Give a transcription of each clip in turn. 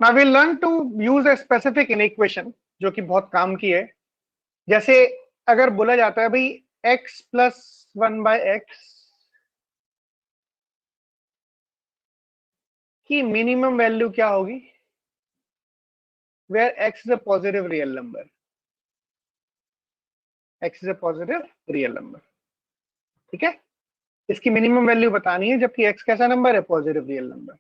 Now we learn to use a specific inequation जो कि बहुत काम की है। जैसे अगर बोला जाता है भाई x प्लस 1/x की मिनिमम वैल्यू क्या होगी, where x is a positive real number. x is a positive real number, ठीक है। इसकी मिनिमम वैल्यू बतानी है, जबकि x कैसा नंबर है, पॉजिटिव रियल नंबर।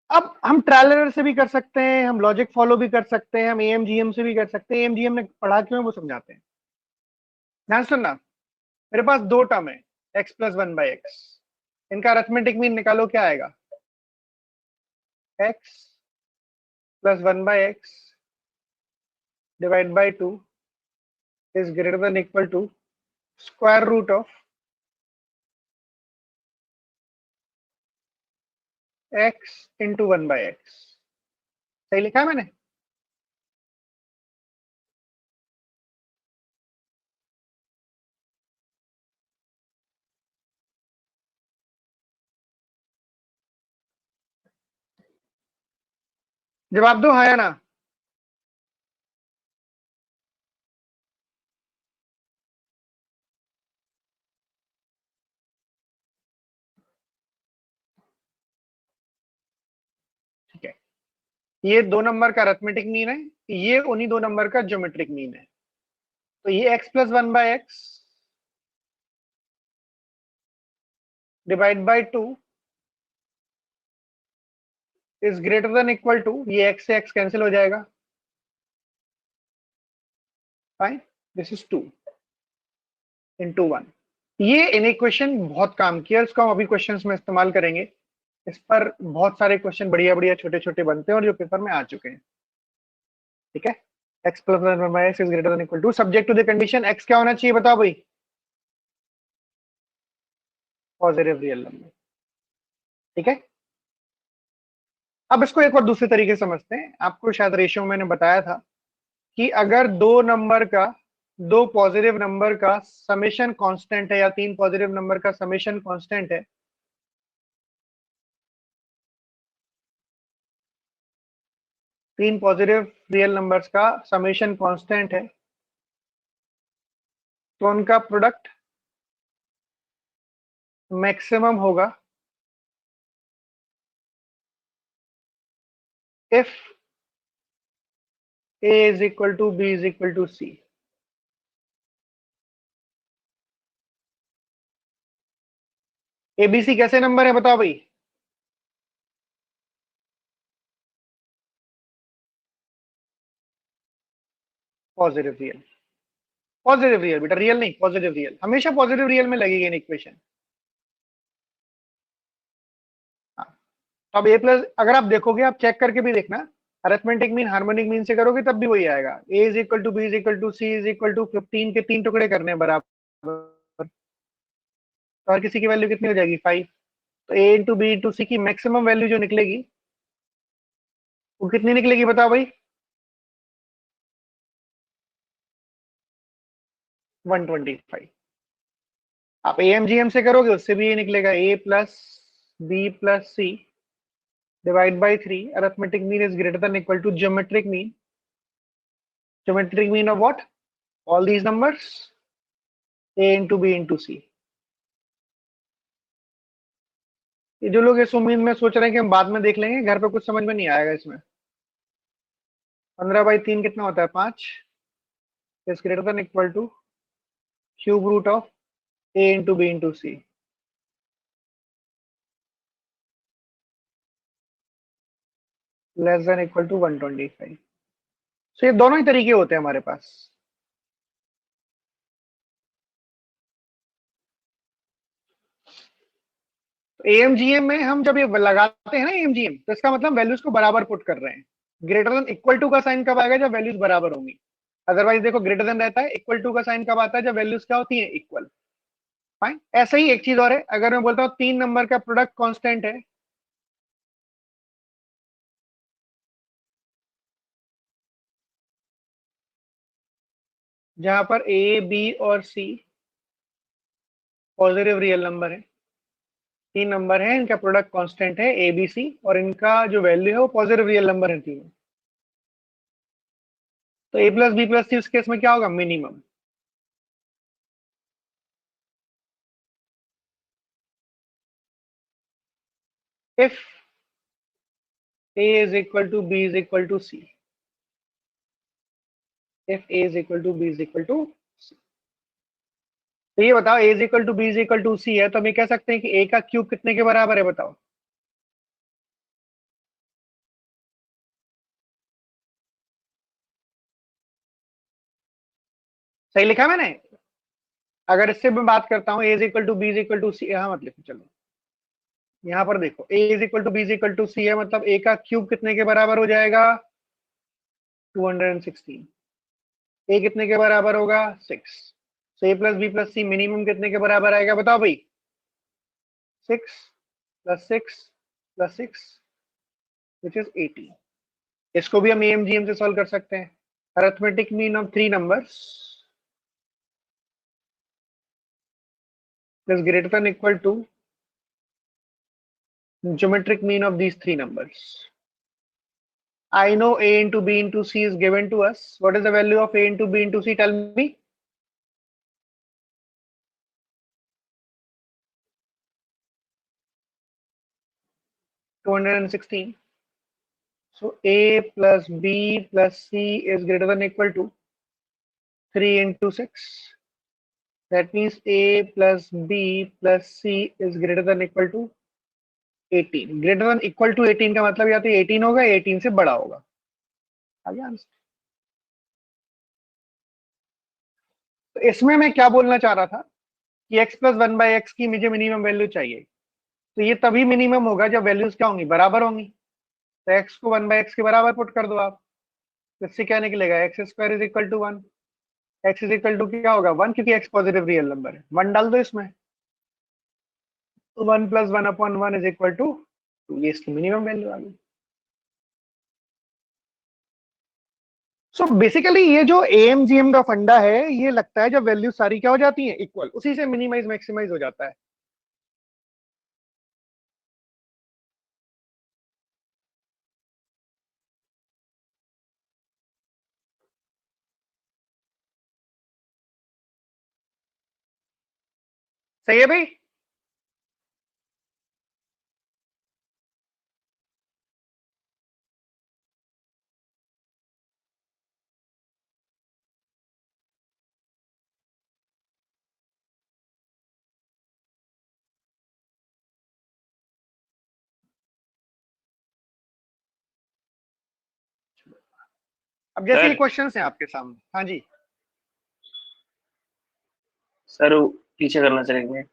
अब हम ट्रायल एरर से भी कर सकते हैं, हम लॉजिक फॉलो भी कर सकते हैं, हम एएमजीएम से भी कर सकते हैं। एएमजीएम ने पढ़ा क्यों है वो समझाते हैं। ध्यान सुनना, मेरे पास दो टर्म है x प्लस 1/x, इनका अरिथमेटिक मीन निकालो, क्या आएगा। x plus 1/x divide by 2 is greater than equal to square root of x into 1/x। सही लिखा है मैंने। जवाब दो हाँ या ना। ठीक है, ये दो नंबर का अरिथमेटिक मीन है, ये उन्हीं दो नंबर का ज्योमेट्रिक मीन है। तो ये x plus 1/x divide by 2 is greater than equal to, ये x से x कैंसिल हो जाएगा, फाइन, दिस इज 2 इंटू 1। ये इनइक्वेशन बहुत काम किया, इसको हम अभी क्वेश्चंस में इस्तेमाल करेंगे। इस पर बहुत सारे क्वेश्चन बढ़िया बढ़िया छोटे छोटे बनते हैं और जो पेपर में आ चुके हैं। ठीक है, x plus 1/x is greater than equal to, subject to the condition x क्या होना चाहिए बताओ भाई, पॉजिटिव रियल नंबर। ठीक है, अब इसको एक और दूसरे तरीके से समझते हैं। आपको शायद रेशियो मैंने बताया था कि अगर दो पॉजिटिव नंबर का समेशन कांस्टेंट है, या तीन पॉजिटिव नंबर का समेशन कांस्टेंट है, तीन पॉजिटिव रियल नंबर्स का समेशन कांस्टेंट है, तो उनका प्रोडक्ट मैक्सिमम होगा if a is equal to b is equal to c। ABC कैसे नंबर है बताओ भाई। पॉजिटिव रियल, पॉजिटिव रियल बेटा, रियल नहीं, पॉजिटिव रियल, हमेशा पॉजिटिव रियल में लगेगी इन इक्वेशन। हाँ, तो अब ए प्लस, अगर आप देखोगे, आप चेक करके भी देखना, अरिथमेटिक मीन हार्मोनिक मीन से करोगे तब भी वही आएगा। A is equal to B is equal to C is equal to 15 के तीन टुकड़े करने हैं बराबर, तो हर किसी की वैल्यू कितनी हो जाएगी, 5। तो ए इंटू बी इंटू सी की मैक्सिमम वैल्यू जो निकलेगी वो कितनी निकलेगी बताओ भाई, 125। आप एएमजीएम से करोगे उससे भी ये निकलेगा, A plus B plus C divide by 3, arithmetic mean is greater than equal to geometric mean. Geometric mean of what, all these numbers, A into B into C. ये जो लोग इस उम्मीद में सोच रहे हैं कि हम बाद में देख लेंगे, घर पे कुछ समझ में नहीं आएगा इसमें। 15/3 कितना होता है, 5, is greater than equal to cube root of A into B into c, less than equal to 125। So ये दोनों ही तरीके होते हैं हमारे पास। एएमजीएम में हम जब ये लगाते हैं ना एएमजीएम, तो इसका मतलब वैल्यूज को बराबर पुट कर रहे हैं। ग्रेटर देन इक्वल टू का साइन कब आएगा, जब वैल्यूज बराबर होंगी। अदरवाइज देखो, ग्रेटर देन रहता है, इक्वल टू का साइन कब आता है, जब वैल्यूज क्या होती है, इक्वल। फाइन, ऐसा ही एक चीज और है, अगर मैं बोलता हूँ तीन नंबर का प्रोडक्ट कांस्टेंट है, जहां पर ए बी और सी पॉजिटिव रियल नंबर है, तीन नंबर है, इनका प्रोडक्ट कांस्टेंट है ए बी सी, और इनका जो वैल्यू है वो पॉजिटिव रियल नंबर है तीनों। तो A plus B plus C उस केस में क्या होगा, minimum. If A is equal to B is equal to C, if A is equal to B is equal to C, तो ये बताओ A is equal to B is equal to C है, तो हम ये कह सकते हैं कि ए का क्यूब कितने के बराबर है, बताओ। सही लिखा मैंने। अगर इससे मैं बात करता हूँ A is equal to B is equal to C, हाँ मत लिखो, चलो यहाँ पर देखो A is equal to B is equal to C है, मतलब ए का क्यूब कितने के बराबर हो जाएगा, 216। ए कितने के बराबर होगा, 6। तो A plus B plus C minimum कितने के बराबर आएगा, बताओ भाई। 6 + 6 + 6 विच इज 80। इसको भी हम एएमजीएम से सॉल्व कर सकते हैं। Arithmetic mean of three numbers is greater than equal to geometric mean of these three numbers. I know a into b into c is given to us. What is the value of a into b into c? Tell me. (216). So a plus b plus c is greater than equal to 3 into 6. That means a plus b plus c is greater than equal to 18. Greater than equal to 18 का मतलब या तो 18 होगा, 18 से बड़ा होगा। आ गया answer. तो इसमें मैं क्या बोलना चाह रहा था कि x plus one by x की मुझे मिनिमम वैल्यू चाहिए। तो ये तभी मिनिमम होगा जब वैल्यूज क्या होंगी, बराबर होंगी। तो x को वन बाई एक्स के बराबर पुट कर दो आप। तो इससे क्या निकलेगा, x square is equal to one. X is equal to क्या होगा, वन, क्योंकि एक्स पॉजिटिव रियल नंबर है। वन डाल दो इसमें, तो 1 + 1/1 इज इक्वल टू 2। ये इसकी मिनिमम वैल्यू आ गई। सो बेसिकली ये जो एएमजीएम का फंडा है, ये लगता है जब वैल्यू सारी क्या हो जाती है, इक्वल, उसी से मिनिमाइज मैक्सिमाइज हो जाता है। सही है भाई। अब जैसे ये सर क्वेश्चन है आपके सामने, हाँ जी। सर वो पीछे करना चलेंगे।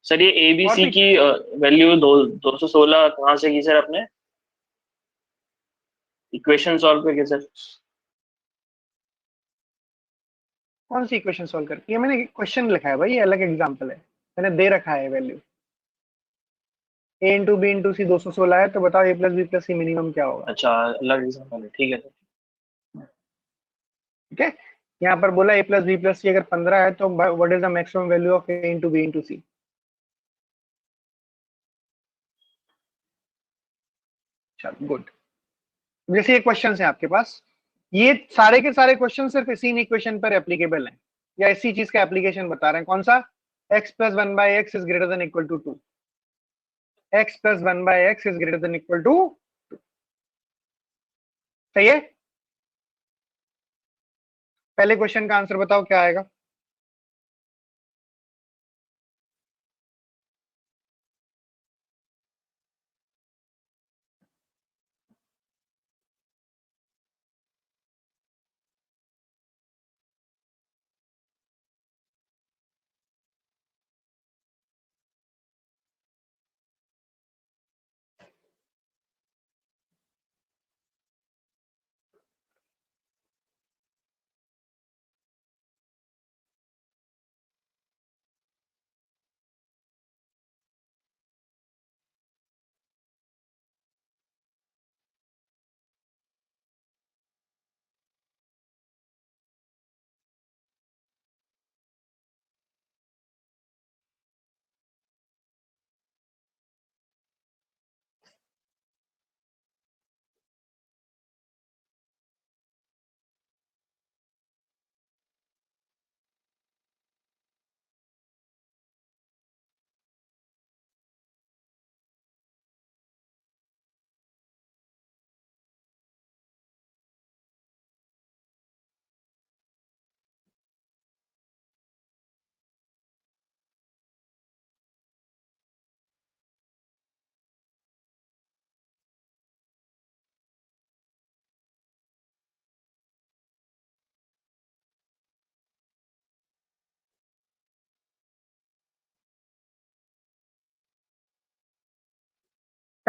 सर ये ए बी और सी भी की वैल्यू 216 कहाँ से की सर आपने? इक्वेशन सॉल्व करके सर। कौन सी इक्वेशन सॉल्व करती है, मैंने क्वेश्चन लिखा है भाई, ये अलग एग्जांपल है, मैंने दे रखा है वैल्यू। ए इंटू बी इंटू सी 216 है, तो बताओ ए प्लस बी प्लस सी मिनिमम क्या होगा। अच्छा, अलग एग्जाम्पल है, ठीक है सर। ठीक है। यहाँ पर बोला A plus B plus C अगर 15 है, तो what is the maximum value of A into B into C. चलो गुड। जैसे ये क्वेश्चन है आपके पास, ये सारे के सारे क्वेश्चन सिर्फ इसी इक्वेशन पर एप्लीकेबल हैं, या इसी चीज का एप्लीकेशन बता रहे हैं। कौन सा, x plus one by x is greater than equal to two. X plus one by x is greater than equal to. सही है। पहले क्वेश्चन का आंसर बताओ क्या आएगा।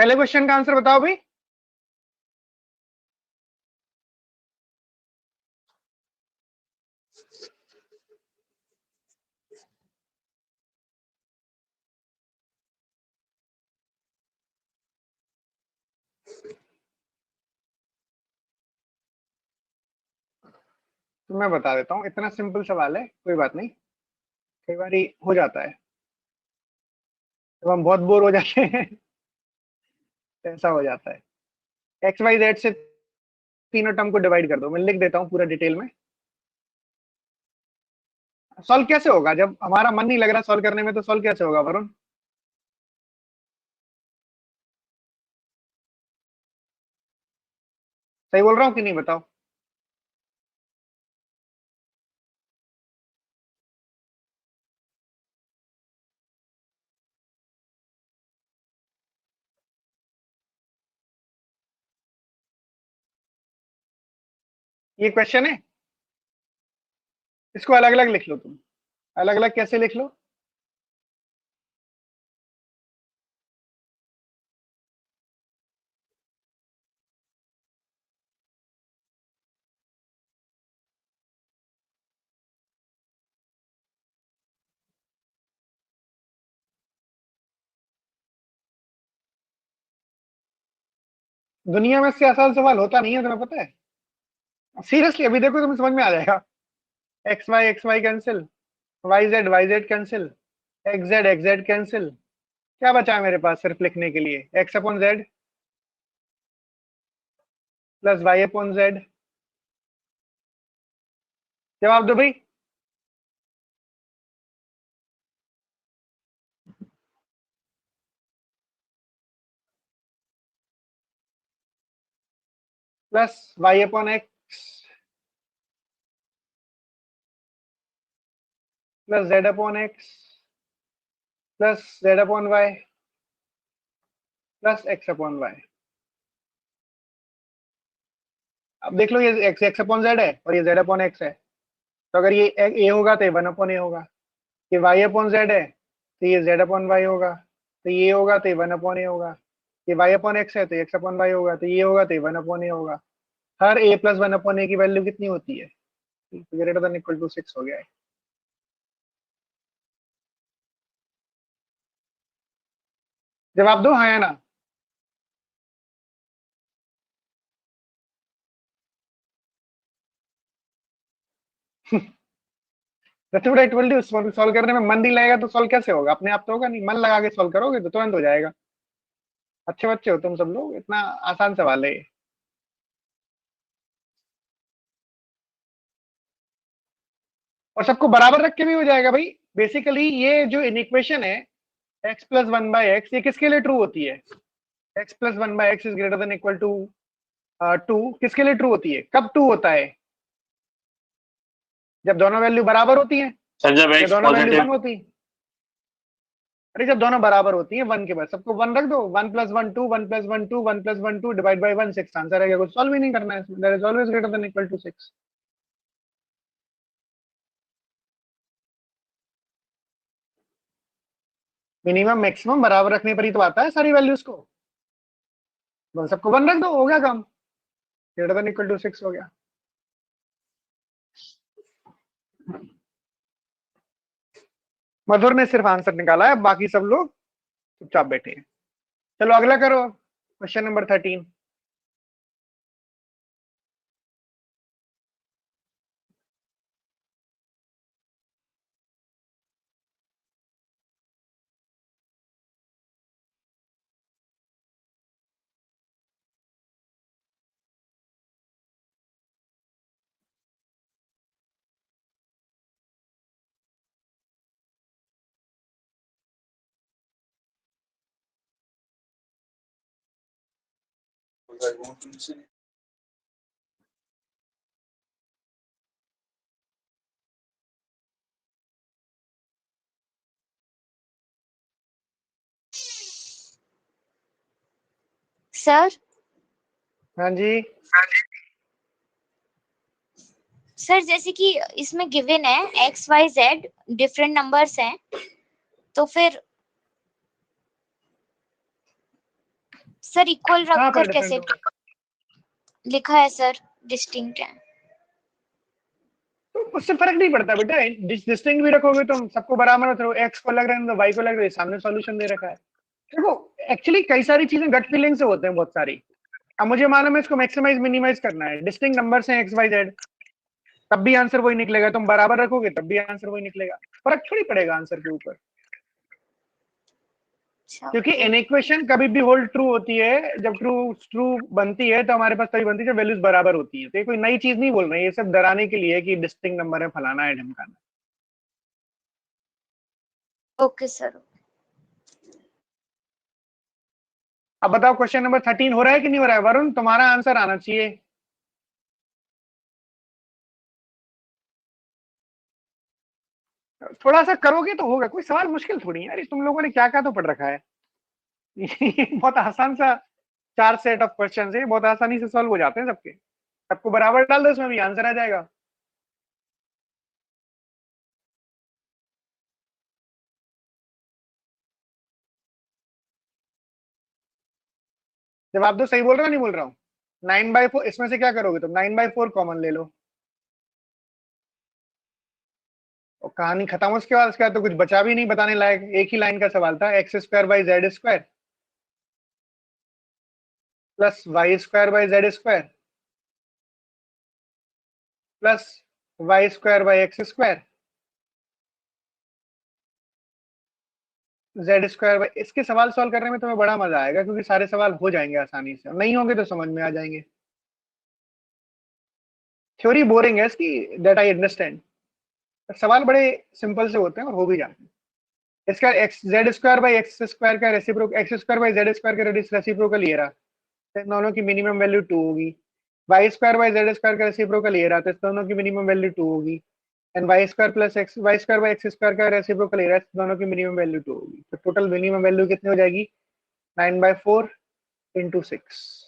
पहले क्वेश्चन का आंसर बताओ भाई। तो मैं बता देता हूँ, इतना सिंपल सवाल है, कोई बात नहीं, कई बार हो जाता है जब हम बहुत बोर हो जाते हैं तो ऐसा हो जाता है। एक्स वाई जेड से तीनों टर्म को डिवाइड कर दो, मैं लिख देता हूँ पूरा डिटेल में। सॉल्व कैसे होगा जब हमारा मन नहीं लग रहा सॉल्व करने में, तो सॉल्व कैसे होगा वरुण? सही बोल रहा हूँ कि नहीं, बताओ। ये क्वेश्चन है, इसको अलग अलग लिख लो तुम। अलग अलग कैसे लिख लो? दुनिया में से आसान सवाल होता नहीं है, तुम्हें पता है। सीरियसली अभी देखो तुम्हें समझ में आ जाएगा। X y cancel, y z cancel, x z cancel. क्या बचा है मेरे पास सिर्फ लिखने के लिए? X upon z plus y upon z. जवाब दो भाई। Plus y upon x plus z upon x plus z upon y plus x upon y. अब देख लो, ये एक्स एक्स अपॉन जेड है और ये जेड अपॉन एक्स है। तो अगर ये ए होगा तो ये वन अपॉन ए होगा। ये वाई अपॉन जेड है तो ये जेड अपॉन वाई होगा। तो ये होगा तो ये वन अपॉन ए होगा। ये वाई अपॉन एक्स है तो एक्स अपॉन वाई होगा। तो ये होगा तो ये वन अपॉन ए होगा। हर ए प्लस वन अपॉन ए की वैल्यू कितनी होती है? ग्रेटर देन इक्वल टू 6 हो गया है। जवाब दो हाँ या ना। सॉल्व करने में मन नहीं लगेगा तो सॉल्व कैसे होगा? अपने आप तो होगा नहीं, मन लगा के सॉल्व करोगे तो तुरंत हो जाएगा। अच्छे बच्चे हो तुम सब लोग, इतना आसान सवाल है ये। और सबको बराबर रख के भी हो जाएगा भाई। बेसिकली ये जो इनइक्वेशन है x plus one by x, ये किसके लिए ट्रू होती है? X plus one by x is greater than equal to 2 किसके लिए ट्रू होती है? कब 2 होता है? जब दोनों वैल्यू बराबर होती है सर जब या एक्स दोनों वैल्यू पॉजिटिव। वन होती है। अरे जब दोनों बराबर होती है वन के बाद सबको वन रख दो। One plus one two, one plus one two, one plus one two divide by one, 6 answer है। कुछ सॉल्व ही नहीं करना है, that is always greater than equal to 6। Minimum maximum बराबर रखने पर ही तो आता है सारी वैल्यूज को। बस सबको वन रख दो, हो गया काम। ग्रेटर देन इक्वल टू 6 हो गया। मधुर ने सिर्फ आंसर निकाला है, बाकी सब लोग चुपचाप बैठे हैं। चलो अगला करो, क्वेश्चन नंबर 13। सर हाँ जी। सर जैसे कि इसमें गिवन है x y z different numbers हैं, तो फिर सर इक्वल कहाँ पर रखकर कैसे डिफरेंट होगा? लिखा है सर, डिस्टिंक्ट है। तो उससे फर्क नहीं पड़ता बेटा, डिस्टिंग भी रखोगे तुम, सबको बराबर मत रखो, एक्स को लग रहा है तो वाई को लग रहा है, सामने सॉल्यूशन दे रखा है। देखो एक्चुअली कई सारी चीजें गट फीलिंग से होते हैं बहुत सारी। अब मुझे मालूम है इसको मैक्सिमाइज मिनिमाइज करना है, डिस्टिंग नंबर्स हैं एक्स वाई जेड, तब भी आंसर वही निकलेगा, तुम बराबर रखोगे तब भी आंसर वही निकलेगा, फर्क थोड़ी पड़ेगा आंसर के ऊपर। अच्छा क्योंकि ओके। एन इक्वेशन कभी भी होल्ड ट्रू होती है, जब ट्रू ट्रू बनती है तो हमारे पास तभी बनती है जब वैल्यूज बराबर होती है। तो ये कोई नई चीज नहीं बोल रहे हैं, ये सब डराने के लिए कि डिस्टिंग नंबर है, फलाना है, ढमकाना। Okay sir. अब बताओ क्वेश्चन नंबर 13 हो रहा है कि नहीं हो रहा है? वरुण तुम्हारा आंसर आना चाहिए। थोड़ा सा करोगे तो होगा, कोई सवाल मुश्किल थोड़ी है यार, तुम लोगों ने क्या क्या तो पढ़ रखा है। ये बहुत आसान सा 4 सेट ऑफ क्वेश्चन है, बहुत आसानी से सॉल्व हो जाते हैं सबके। सबको बराबर डाल दो, उसमें भी आंसर आ जाएगा। जवाब दो, सही बोल रहा हूँ नहीं बोल रहा हूँ? 9/4 इसमें से क्या करोगे तुम? 9/4 कॉमन ले लो और कहानी खत्म। उसके बाद तो कुछ बचा भी नहीं बताने लायक, एक ही लाइन का सवाल था, x square by Z square plus y square by Z square plus y square by x square z square by. इसके सवाल सॉल्व करने में तुम्हें बड़ा मजा आएगा, क्योंकि सारे सवाल हो जाएंगे आसानी से, नहीं होंगे तो समझ में आ जाएंगे। थ्योरी बोरिंग है इसकी, दैट आई अंडरस्टैंड। सवाल बड़े सिंपल से होते हैं और हो भी जाते हैं। इसका X Z square by x square का reciprocal, X square by Z square का रेसिप्रोकल ये रहा, तो इन दोनों की मिनिमम वैल्यू 2 होगी। Y square by Z square का रेसिप्रोकल ये रहा, तो इस दोनों की मिनिमम वैल्यू 2 होगी। And y square plus x, y square by x square का रेसिप्रोकल ये रहा, इस दोनों की मिनिमम वैल्यू 2 होगी। तो टोटल मिनिमम वैल्यू कितनी हो जाएगी? 9/4 इंटू 6।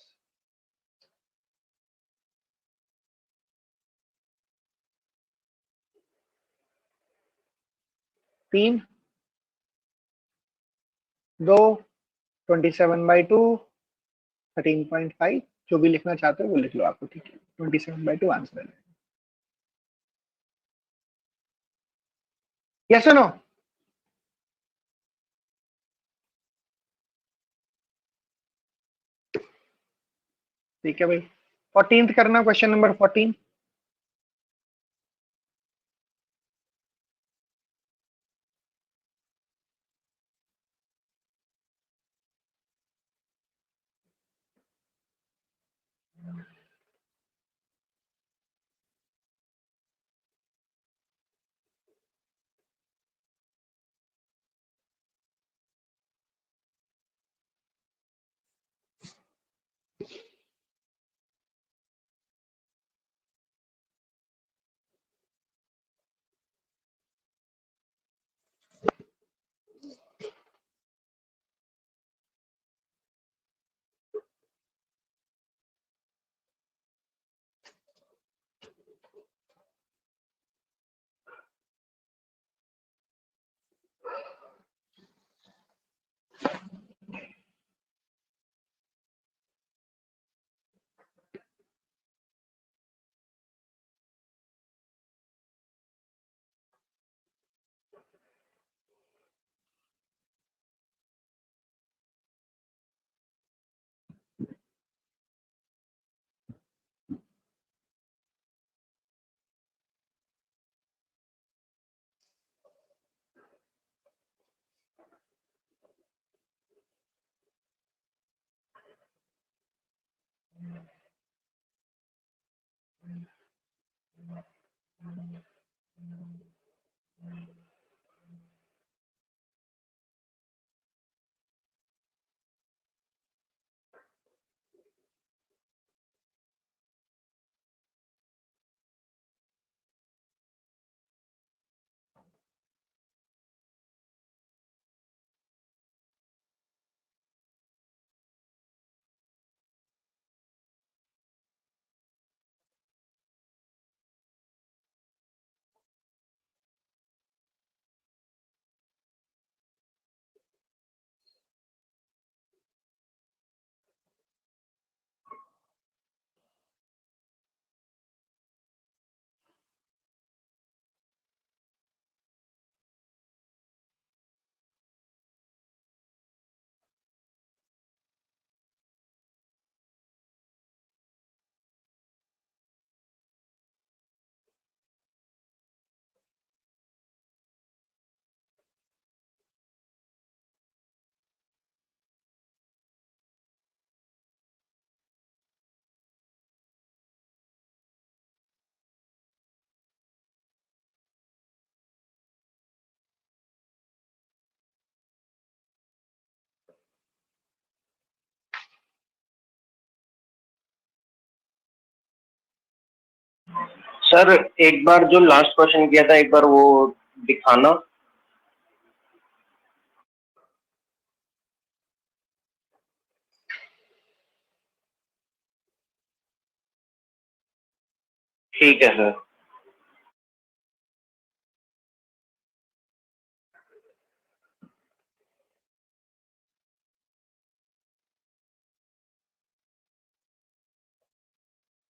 3 2 27/2 13.5, जो भी लिखना चाहते हो वो लिख लो आपको, ठीक है? 27/2 आंसर है। यस और नो? ठीक है भाई, 14th करना, क्वेश्चन नंबर 14। सर एक बार जो लास्ट क्वेश्चन किया था एक बार वो दिखाना। ठीक है सर।